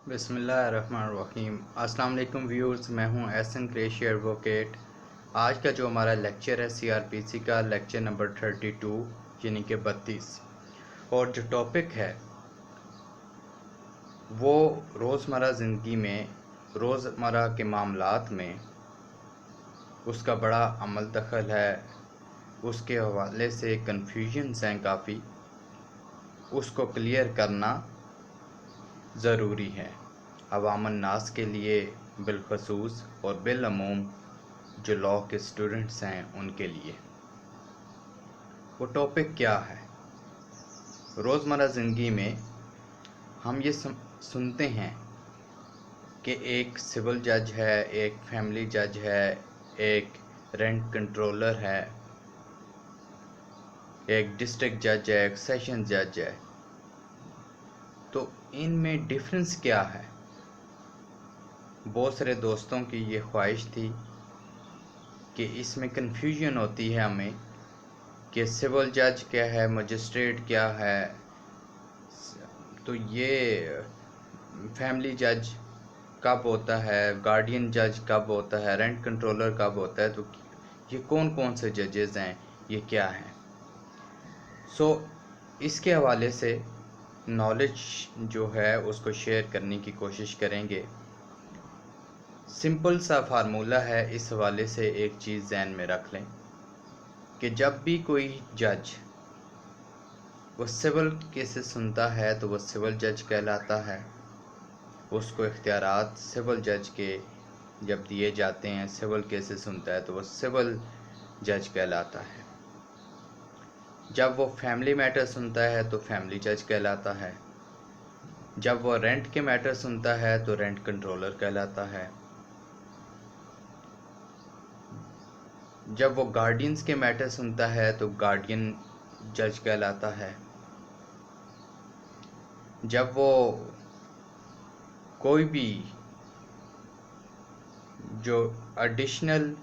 بسم اللہ الرحمن الرحیم۔ السلام علیکم ویورز، میں ہوں احسن قریشی ایڈوکیٹ۔ آج کا جو ہمارا لیکچر ہے سی آر پی سی کا لیکچر نمبر 32 یعنی کہ 32، اور جو ٹاپک ہے وہ روزمرہ زندگی میں روزمرہ کے معاملات میں اس کا بڑا عمل دخل ہے، اس کے حوالے سے کنفیوژنز ہیں کافی، اس کو کلیئر کرنا ضروری ہے عوام الناس کے لیے بالخصوص اور بالعموم جو لاء کے اسٹوڈنٹس ہیں ان کے لیے۔ وہ ٹاپک کیا ہے؟ روزمرہ زندگی میں ہم یہ سنتے ہیں کہ ایک سول جج ہے، ایک فیملی جج ہے، ایک رینٹ کنٹرولر ہے، ایک ڈسٹرکٹ جج ہے، ایک سیشن جج ہے۔ تو ان میں ڈفرنس کیا ہے؟ بہت سارے دوستوں کی یہ خواہش تھی کہ اس میں کنفیوژن ہوتی ہے ہمیں کہ سول جج کیا ہے، مجسٹریٹ کیا ہے، تو یہ فیملی جج کب ہوتا ہے، گارڈین جج کب ہوتا ہے، رینٹ کنٹرولر کب ہوتا ہے، تو یہ کون کون سے ججز ہیں، یہ کیا ہیں۔ اس کے حوالے سے نالج جو ہے اس کو شیئر کرنے کی کوشش کریں گے۔ سمپل سا فارمولہ ہے، اس حوالے سے ایک چیز ذہن میں رکھ لیں کہ جب بھی کوئی جج وہ سول کیسز سنتا ہے تو وہ سول جج کہلاتا ہے، اس کو اختیارات سول جج کے جب دیے جاتے ہیں، سول کیسز سنتا ہے تو وہ سول جج کہلاتا ہے۔ جب وہ فیملی میٹر سنتا ہے تو فیملی جج کہلاتا ہے، جب وہ رینٹ کے میٹر سنتا ہے تو رینٹ کنٹرولر کہلاتا ہے، جب وہ گارڈینز کے میٹر سنتا ہے تو گارڈین جج کہلاتا ہے، جب وہ کوئی بھی جو ایڈیشنل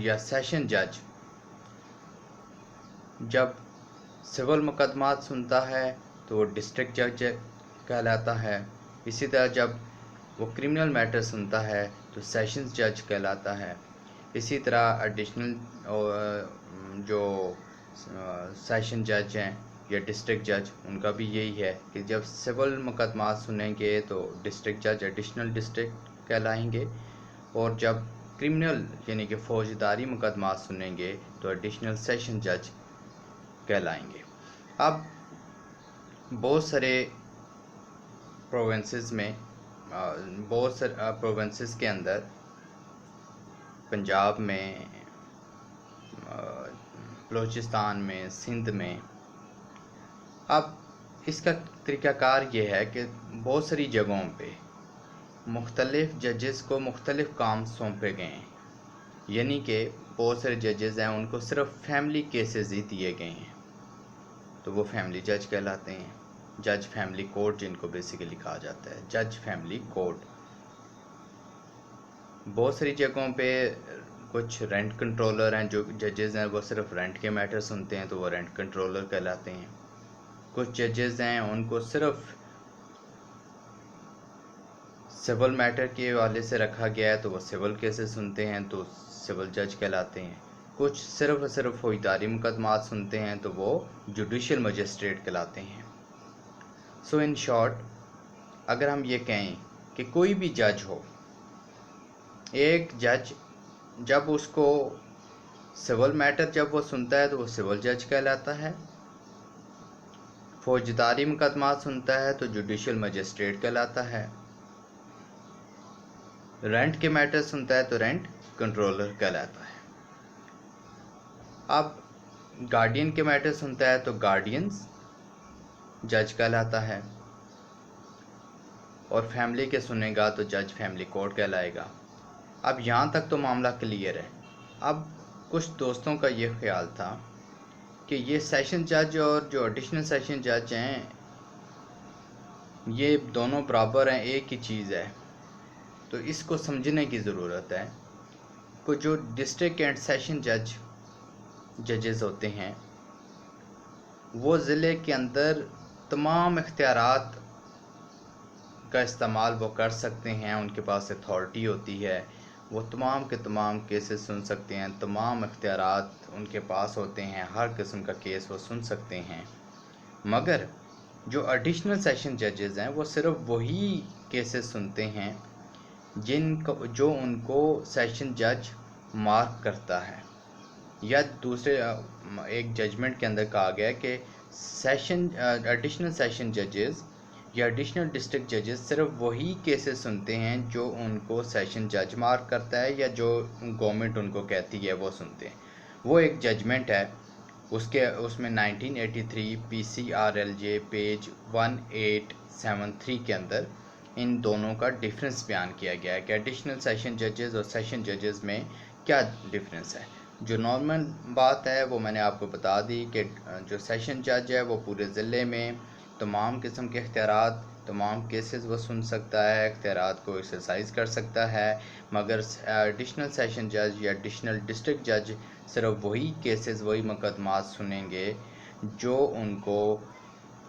یا سیشن جج جب سول مقدمات سنتا ہے تو وہ ڈسٹرکٹ جج کہلاتا ہے، اسی طرح جب وہ کرمنل میٹر سنتا ہے تو سیشنز جج کہلاتا ہے، اسی طرح ایڈیشنل جو سیشن جج ہیں یا ڈسٹرکٹ جج ان کا بھی یہی ہے کہ جب سول مقدمات سنیں گے تو ڈسٹرکٹ جج ایڈیشنل ڈسٹرکٹ کہلائیں گے، اور جب کرمنل یعنی کہ فوجداری مقدمات سنیں گے تو ایڈیشنل سیشن جج کہلائیں گے۔ اب بہت سارے پروونسز میں بہت سارے پروونسز کے اندر پنجاب میں، بلوچستان میں، سندھ میں، اب اس کا طریقہ کار یہ ہے کہ بہت ساری جگہوں پہ مختلف ججز کو مختلف کام سونپے گئے ہیں، یعنی کہ بہت سارے ججز ہیں ان کو صرف فیملی کیسز ہی دیے گئے ہیں تو وہ فیملی جج کہلاتے ہیں، جج فیملی کورٹ جن کو بیسیکلی کہا جاتا ہے، جج فیملی کورٹ۔ بہت ساری جگہوں پہ کچھ رینٹ کنٹرولر ہیں، جو ججز ہیں وہ صرف رینٹ کے میٹر سنتے ہیں تو وہ رینٹ کنٹرولر کہلاتے ہیں، کچھ ججز ہیں ان کو صرف سول میٹر کے حوالے سے رکھا گیا ہے تو وہ سول کیسز سنتے ہیں تو سول جج کہلاتے ہیں، کچھ صرف فوجداری مقدمات سنتے ہیں تو وہ جوڈیشل مجسٹریٹ کہلاتے ہیں۔ ان شارٹ اگر ہم یہ کہیں کہ کوئی بھی جج ہو، ایک جج جب اس کو سول میٹر جب وہ سنتا ہے تو وہ سول جج کہلاتا ہے، فوجداری مقدمات سنتا ہے تو جوڈیشل مجسٹریٹ کہلاتا ہے، رینٹ کے میٹر سنتا ہے تو رینٹ کنٹرولر کہلاتا ہے۔ اب گارڈین کے میٹر سنتا ہے تو گارڈینز جج کہلاتا ہے، اور فیملی کے سنے گا تو جج فیملی کورٹ کہلائے گا۔ اب یہاں تک تو معاملہ کلیئر ہے۔ اب کچھ دوستوں کا یہ خیال تھا کہ یہ سیشن جج اور جو ایڈیشنل سیشن جج ہیں یہ دونوں برابر ہیں، ایک ہی چیز ہے، تو اس کو سمجھنے کی ضرورت ہے کہ جو ڈسٹرکٹ اینڈ سیشن ججز ہوتے ہیں وہ ضلع کے اندر تمام اختیارات کا استعمال وہ کر سکتے ہیں، ان کے پاس اتھارٹی ہوتی ہے، وہ تمام کے تمام کیسز سن سکتے ہیں، تمام اختیارات ان کے پاس ہوتے ہیں، ہر قسم کا کیس وہ سن سکتے ہیں۔ مگر جو ایڈیشنل سیشن ججز ہیں وہ صرف وہی کیسز سنتے ہیں جو ان کو سیشن جج مارک کرتا ہے، یا دوسرے ایک ججمنٹ کے اندر کہا گیا کہ ایڈیشنل سیشن ججز یا ایڈیشنل ڈسٹرکٹ ججز صرف وہی کیسز سنتے ہیں جو ان کو سیشن جج مارک کرتا ہے یا جو گورنمنٹ ان کو کہتی ہے وہ سنتے ہیں۔ وہ ایک ججمنٹ ہے، اس میں 1983 PCRLJ پیج 1873 کے اندر ان دونوں کا ڈیفرنس بیان کیا گیا ہے کہ ایڈیشنل سیشن ججز اور سیشن ججز میں کیا ڈیفرنس ہے۔ جو نارمل بات ہے وہ میں نے آپ کو بتا دی کہ جو سیشن جج ہے وہ پورے ضلع میں تمام قسم کے اختیارات، تمام کیسز وہ سن سکتا ہے، اختیارات کو ایکسرسائز کر سکتا ہے، مگر ایڈیشنل سیشن جج یا ایڈیشنل ڈسٹرکٹ جج صرف وہی کیسز، وہی مقدمات سنیں گے جو ان کو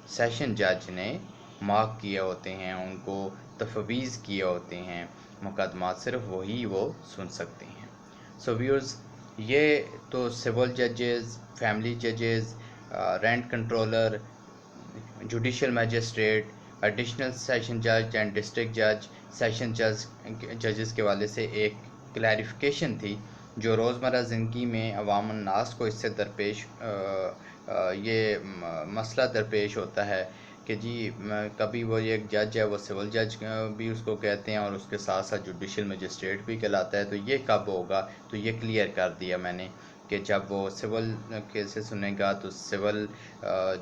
سیشن جج نے مارک کیے ہوتے ہیں، ان کو تفویض کیے ہوتے ہیں مقدمات، صرف وہی وہ سن سکتے ہیں۔ سو ویورز، یہ تو سول ججز، فیملی ججز، rent controller, judicial magistrate, additional session جج اینڈ ڈسٹرکٹ جج، سیشن ججز کے والے سے ایک کلیریفیکیشن تھی جو روزمرہ زندگی میں عوام الناس کو اس سے یہ مسئلہ درپیش ہوتا ہے کہ جی کبھی وہ ایک جج ہے وہ سول جج بھی اس کو کہتے ہیں اور اس کے ساتھ ساتھ جوڈیشل میجسٹریٹ بھی کہلاتا ہے، تو یہ کب ہوگا؟ تو یہ کلیئر کر دیا میں نے کہ جب وہ سول کیسز سنے گا تو سول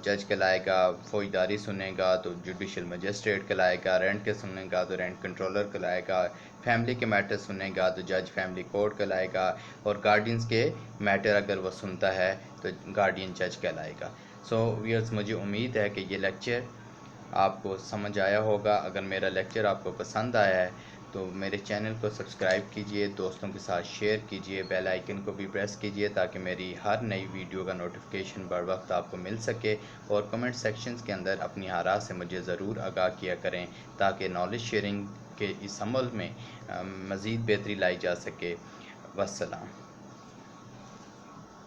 جج کہلائے گا، فوجداری سنے گا تو جوڈیشل میجسٹریٹ کہلائے گا، رینٹ کے سنے گا تو رینٹ کنٹرولر کہلائے گا، فیملی کے میٹر سنے گا تو جج فیملی کورٹ کہلائے گا، اور گارڈینز کے میٹر اگر وہ سنتا ہے تو گارڈین جج کہلائے گا۔ سو ویئرز، مجھے امید ہے کہ یہ لیکچر آپ کو سمجھ آیا ہوگا۔ اگر میرا لیکچر آپ کو پسند آیا ہے تو میرے چینل کو سبسکرائب کیجئے، دوستوں کے ساتھ شیئر کیجئے، بیل آئیکن کو بھی پریس کیجئے تاکہ میری ہر نئی ویڈیو کا نوٹیفیکیشن بر وقت آپ کو مل سکے، اور کمنٹ سیکشنز کے اندر اپنی آراء سے مجھے ضرور آگاہ کیا کریں تاکہ نالج شیئرنگ کے اس عمل میں مزید بہتری لائی جا سکے۔ والسلام۔